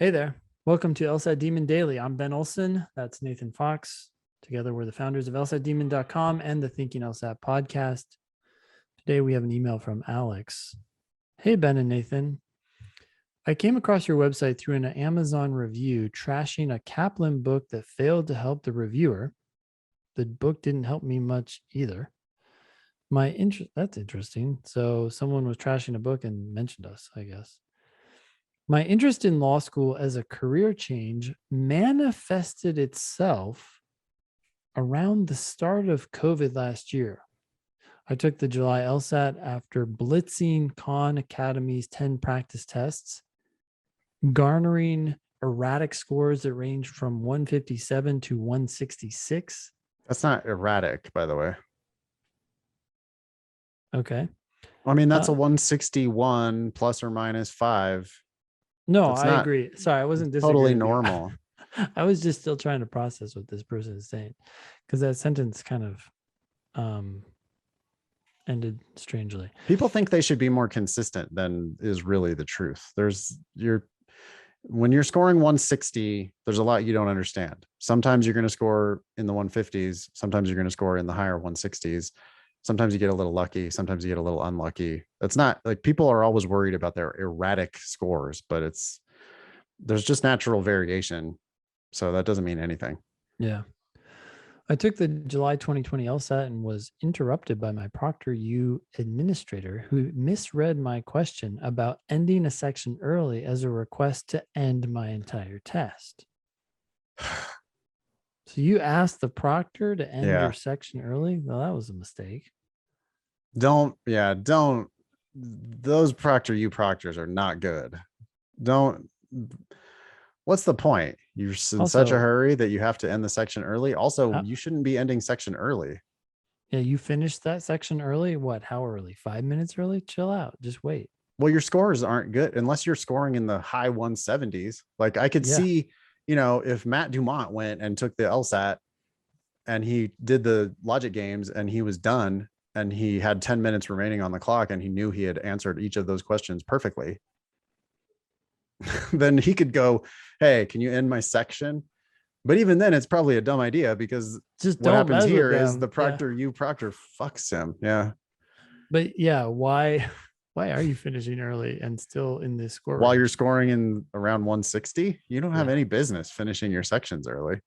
Hey there. Welcome to LSAT Demon Daily. I'm Ben Olson. That's Nathan Fox. Together, we're the founders of LSATdemon.com and the Thinking LSAT podcast. Today, we have an email from Alex. Hey, Ben and Nathan. I came across your website through an Amazon review trashing a Kaplan book that failed to help the reviewer. The book didn't help me much either. That's interesting. So someone was trashing a book and mentioned us, I guess. My interest in law school as a career change manifested itself around the start of COVID last year. I took the July LSAT after blitzing Khan Academy's 10 practice tests, garnering erratic scores that ranged from 157 to 166. That's not erratic, by the way. Okay. I mean, that's a 161 plus or minus 5. No, I agree. Sorry, I wasn't disagreeing. Totally normal. I was just still trying to process what this person is saying because that sentence kind of ended strangely. People think they should be more consistent than is really the truth. When you're scoring 160, there's a lot you don't understand. Sometimes you're going to score in the 150s. Sometimes you're going to score in the higher 160s. Sometimes you get a little lucky. Sometimes you get a little unlucky. It's not like people are always worried about their erratic scores, but there's just natural variation. So that doesn't mean anything. Yeah. I took the July 2020 LSAT and was interrupted by my ProctorU administrator who misread my question about ending a section early as a request to end my entire test. So you asked the proctor to end your section early? Well, that was a mistake. Those ProctorU proctors are not good. What's the point? You're in such a hurry that you have to end the section early. Also, you shouldn't be ending section early. Yeah, you finished that section early. What? How early? 5 minutes early? Chill out. Just wait. Well, your scores aren't good unless you're scoring in the high 170s. Like I could see, if Matt Dumont went and took the LSAT and he did the logic games and he was done and he had 10 minutes remaining on the clock and he knew he had answered each of those questions perfectly, then he could go, hey, can you end my section? But even then, it's probably a dumb idea because just what happens here is the proctor fucks him. Yeah. But yeah, why are you finishing early and still in this score while range? You're scoring in around 160? You don't have any business finishing your sections early.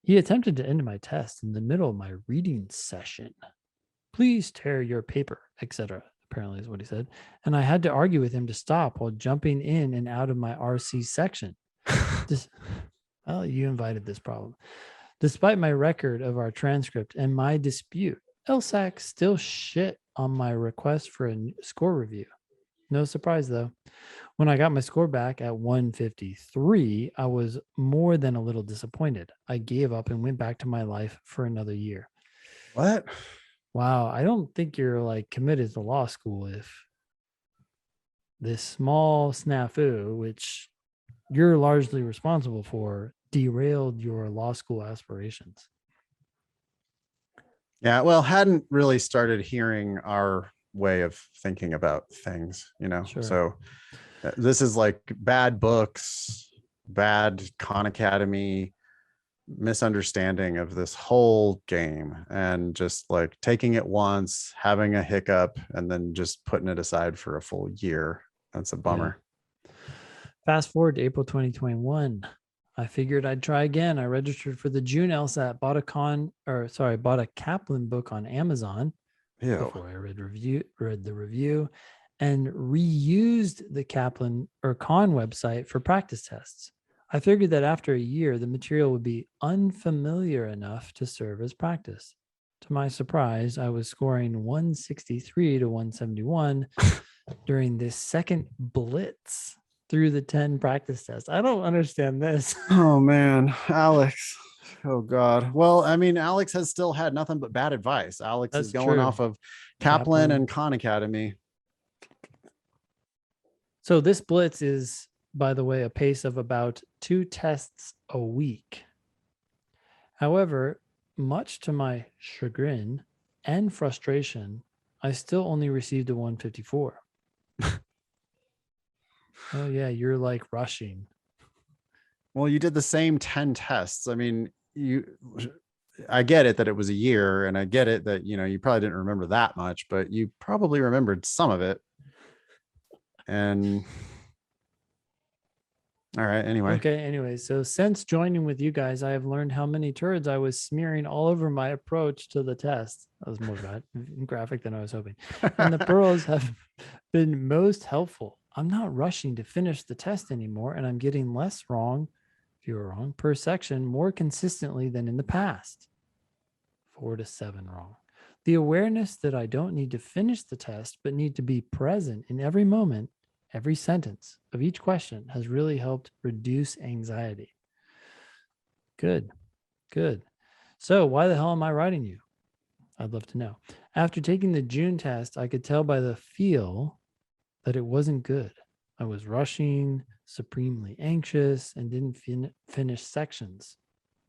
He attempted to end my test in the middle of my reading session. Please tear your paper, etc. Apparently is what he said. And I had to argue with him to stop while jumping in and out of my RC section. Well, you invited this problem. Despite my record of our transcript and my dispute, LSAC still shit on my request for a score review. No surprise, though. When I got my score back at 153, I was more than a little disappointed. I gave up and went back to my life for another year. What? Wow. I don't think you're committed to law school if this small snafu, which you're largely responsible for, derailed your law school aspirations. Yeah, well, hadn't really started hearing our way of thinking about things, Sure. So this is like bad books, bad Khan Academy, misunderstanding of this whole game, and just like taking it once, having a hiccup, and then just putting it aside for a full year. That's a bummer. Yeah. Fast forward to April 2021. I figured I'd try again. I registered for the June LSAT, bought a Kaplan book on Amazon before I read the review, and reused the Kaplan or Khan website for practice tests. I figured that after a year, the material would be unfamiliar enough to serve as practice. To my surprise, I was scoring 163 to 171 during this second blitz through the 10 practice tests. I don't understand this. Oh, man. Alex. Oh, God. Well, I mean, Alex has still had nothing but bad advice. Alex is going off of Kaplan and Khan Academy. So this blitz is, by the way, a pace of about 2 tests a week. However, much to my chagrin and frustration, I still only received a 154. Oh yeah, you're like rushing. Well, you did the same 10 tests. I mean, I get it that it was a year, and I get it that, you probably didn't remember that much, but you probably remembered some of it. And all right, anyway. Okay, anyway, so since joining with you guys, I have learned how many turds I was smearing all over my approach to the test. That was more graphic than I was hoping. And the pearls have been most helpful. I'm not rushing to finish the test anymore, and I'm getting less wrong, fewer wrong per section, more consistently than in the past. 4 to 7 wrong. The awareness that I don't need to finish the test, but need to be present in every moment, every sentence of each question has really helped reduce anxiety. Good, good. So, why the hell am I writing you? I'd love to know. After taking the June test, I could tell by the feel that it wasn't good. I was rushing, supremely anxious, and didn't finish sections.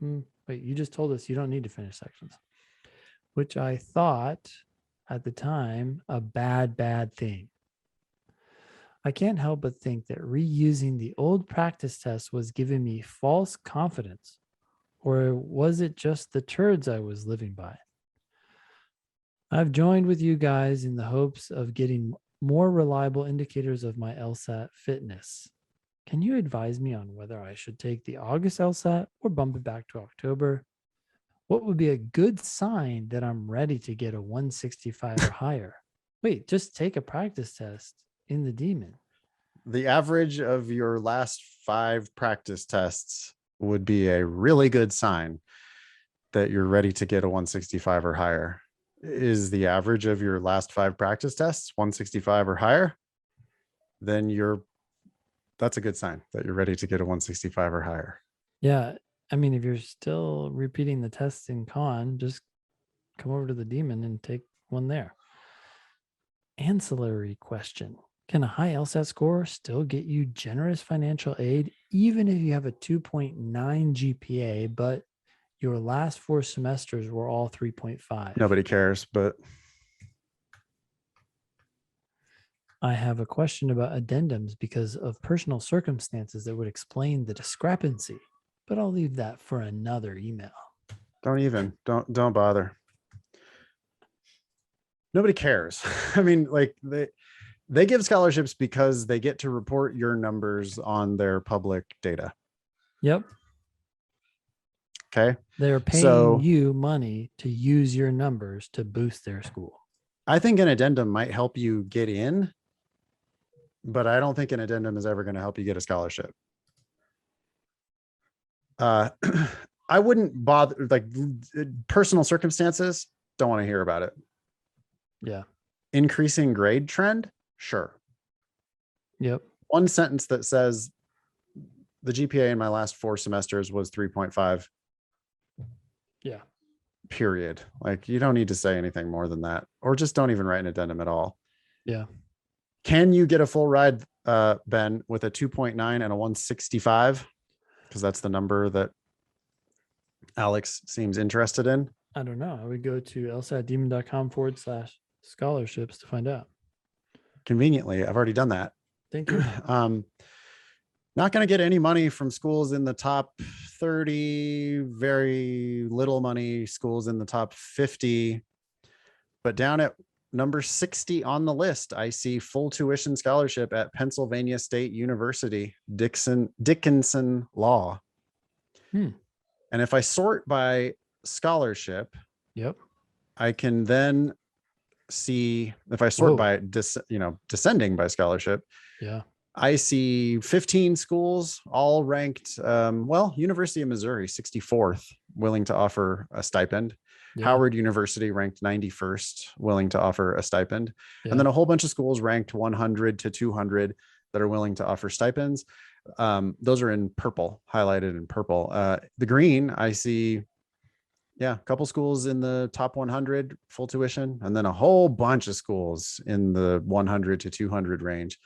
Wait, you just told us you don't need to finish sections, which I thought at the time a bad thing. I can't help but think that reusing the old practice test was giving me false confidence, or was it just the turds I was living by? I've joined with you guys in the hopes of getting more reliable indicators of my LSAT fitness. Can you advise me on whether I should take the August LSAT or bump it back to October? What would be a good sign that I'm ready to get a 165 or higher? Wait, just take a practice test in the Demon. The average of your last 5 practice tests would be a really good sign that you're ready to get a 165 or higher. Is the average of your last 5 practice tests 165 or higher? Then that's a good sign that you're ready to get a 165 or higher. Yeah. I mean, if you're still repeating the tests in con, just come over to the Demon and take one there. Ancillary question. Can a high LSAT score still get you generous financial aid, even if you have a 2.9 GPA, but your last 4 semesters were all 3.5? Nobody cares, but I have a question about addendums because of personal circumstances that would explain the discrepancy, but I'll leave that for another email. Don't bother. Nobody cares. I mean, like they give scholarships because they get to report your numbers on their public data. Yep. Okay. They're paying you money to use your numbers to boost their school. I think an addendum might help you get in, but I don't think an addendum is ever going to help you get a scholarship. I wouldn't bother, like personal circumstances, don't want to hear about it. Yeah. Increasing grade trend, sure. Yep. One sentence that says the GPA in my last 4 semesters was 3.5. Yeah. Period. Like you don't need to say anything more than that, or just don't even write an addendum at all. Yeah. Can you get a full ride, Ben, with a 2.9 and a 165? Because that's the number that Alex seems interested in. I don't know. I would go to lsatdemon.com/scholarships to find out. Conveniently, I've already done that. Thank you. Not going to get any money from schools in the top 30, very little money schools in the top 50. But down at number 60 on the list, I see full tuition scholarship at Pennsylvania State University, Dickinson Law. And if I sort by scholarship, yep, I can then see, if I sort by descending by scholarship, yeah, I see 15 schools all ranked. University of Missouri, 64th, willing to offer a stipend. Yeah. Howard University ranked 91st, willing to offer a stipend. Yeah. And then a whole bunch of schools ranked 100 to 200 that are willing to offer stipends. Those are in purple, highlighted in purple. The green, I see, a couple schools in the top 100 full tuition, and then a whole bunch of schools in the 100 to 200 range.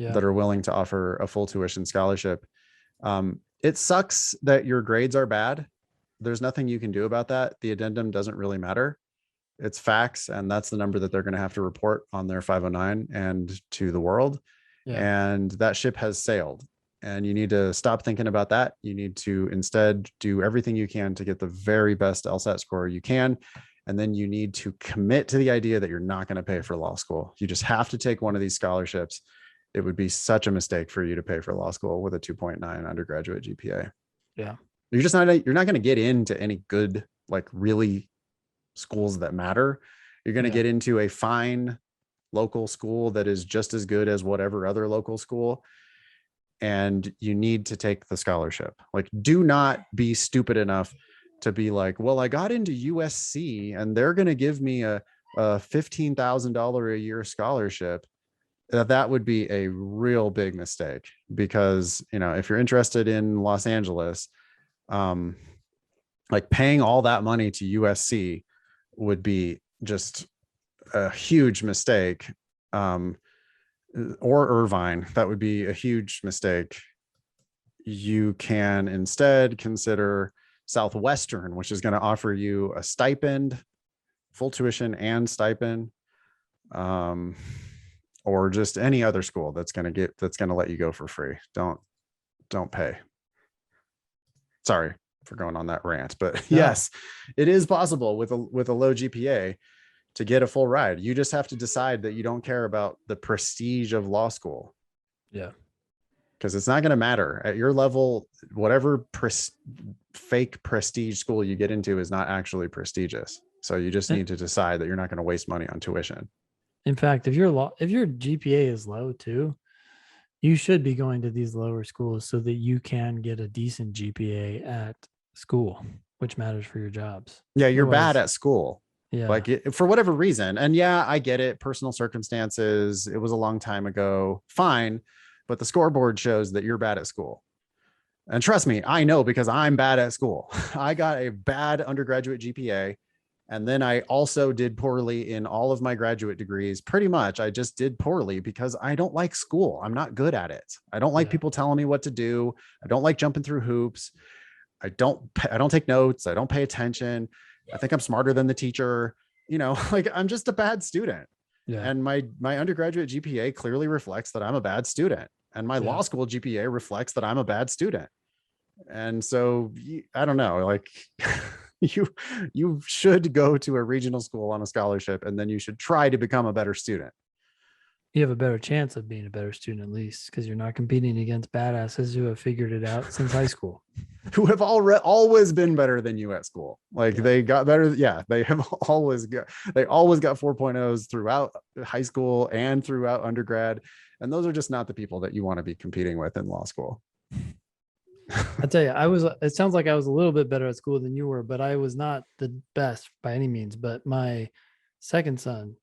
Yeah. That are willing to offer a full tuition scholarship. It sucks that your grades are bad. There's nothing you can do about that. The addendum doesn't really matter. It's facts, and that's the number that they're going to have to report on their 509 and to the world. Yeah. and that ship has sailed. And you need to stop thinking about that. You need to instead do everything you can to get the very best LSAT score you can. And then you need to commit to the idea that you're not going to pay for law school. You just have to take one of these scholarships. It would be such a mistake for you to pay for law school with a 2.9 undergraduate GPA. Yeah. You're not going to get into any good, like really schools that matter. You're going to get into a fine local school that is just as good as whatever other local school. And you need to take the scholarship. Like, do not be stupid enough to be like, well, I got into USC and they're going to give me a $15,000 a year scholarship. That would be a real big mistake, because, you know, if you're interested in Los Angeles, like paying all that money to USC would be just a huge mistake. Or Irvine, that would be a huge mistake. You can instead consider Southwestern, which is going to offer you a stipend, full tuition and stipend, or just any other school that's going to let you go for free. Don't pay. Sorry for going on that rant, but yes, it is possible with a low GPA to get a full ride. You just have to decide that you don't care about the prestige of law school. Yeah. Because it's not going to matter at your level. Whatever fake prestige school you get into is not actually prestigious. So you just need to decide that you're not going to waste money on tuition. In fact, if your GPA is low too, you should be going to these lower schools so that you can get a decent GPA at school, which matters for your jobs. Yeah, you're bad at school. Yeah. Like for whatever reason. And yeah, I get it. Personal circumstances. It was a long time ago. Fine. But the scoreboard shows that you're bad at school. And trust me, I know, because I'm bad at school. I got a bad undergraduate GPA. And then I also did poorly in all of my graduate degrees. Pretty much, I just did poorly because I don't like school. I'm not good at it. I don't like people telling me what to do. I don't like jumping through hoops. I don't take notes. I don't pay attention. I think I'm smarter than the teacher, you know, like I'm just a bad student. Yeah. And my undergraduate GPA clearly reflects that I'm a bad student. And my law school GPA reflects that I'm a bad student. And so I don't know, like you should go to a regional school on a scholarship, and then you should try to become a better student. You have a better chance of being a better student, at least, because you're not competing against badasses who have figured it out since high school, who have always been better than you at school. Like they got better. Yeah, they always got 4.0s throughout high school and throughout undergrad. And those are just not the people that you want to be competing with in law school. I tell you, it sounds like I was a little bit better at school than you were, but I was not the best by any means. But my second son,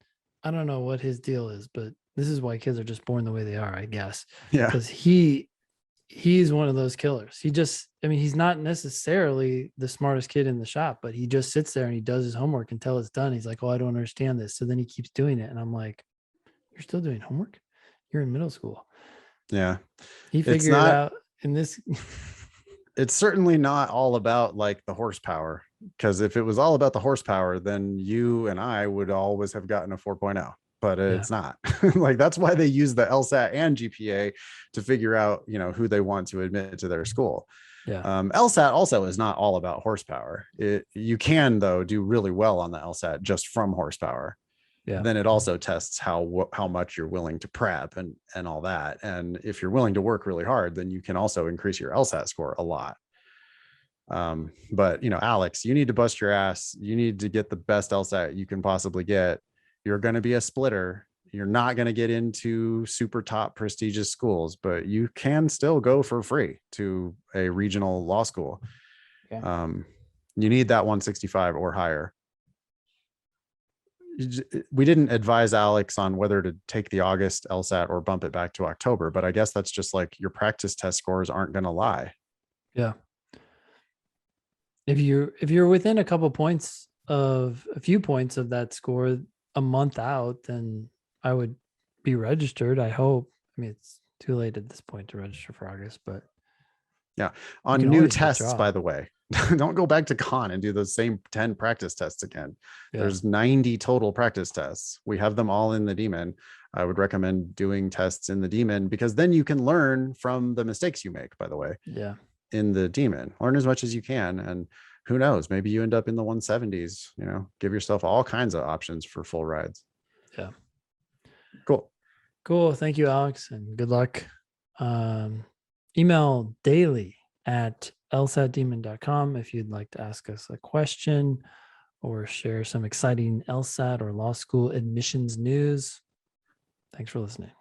I don't know what his deal is, but this is why kids are just born the way they are, I guess. Yeah. Because he's one of those killers. He's not necessarily the smartest kid in the shop, but he just sits there and he does his homework until it's done. He's like, oh, I don't understand this. So then he keeps doing it. And I'm like, you're still doing homework? You're in middle school. Yeah. He figured it out in this. It's certainly not all about like the horsepower, because if it was all about the horsepower, then you and I would always have gotten a 4.0. But it's not. Like, that's why they use the LSAT and GPA to figure out, you know, who they want to admit to their school. Yeah. LSAT also is not all about horsepower. You can, though, do really well on the LSAT just from horsepower. Yeah. Then it also tests how much you're willing to prep and all that. And if you're willing to work really hard, then you can also increase your LSAT score a lot. But, you know, Alex, you need to bust your ass. You need to get the best LSAT you can possibly get. You're going to be a splitter. You're not going to get into super top prestigious schools, but you can still go for free to a regional law school. Yeah. You need that 165 or higher. We didn't advise Alex on whether to take the August LSAT or bump it back to October, but I guess that's just like your practice test scores aren't going to lie. Yeah. If you're within a few points of that score a month out, then I would be registered. I hope. I mean, it's too late at this point to register for August, but yeah. On new tests, by the way, Don't go back to con and do those same 10 practice tests again. Yeah. There's 90 total practice tests. We have them all in the daemon. I would recommend doing tests in the daemon, because then you can learn from the mistakes you make, by the way. Yeah. In the daemon, learn as much as you can. And who knows, maybe you end up in the 170s, give yourself all kinds of options for full rides. Yeah. Cool. Thank you, Alex, and good luck. Email daily@lsatdemon.com if you'd like to ask us a question or share some exciting LSAT or law school admissions news. Thanks for listening.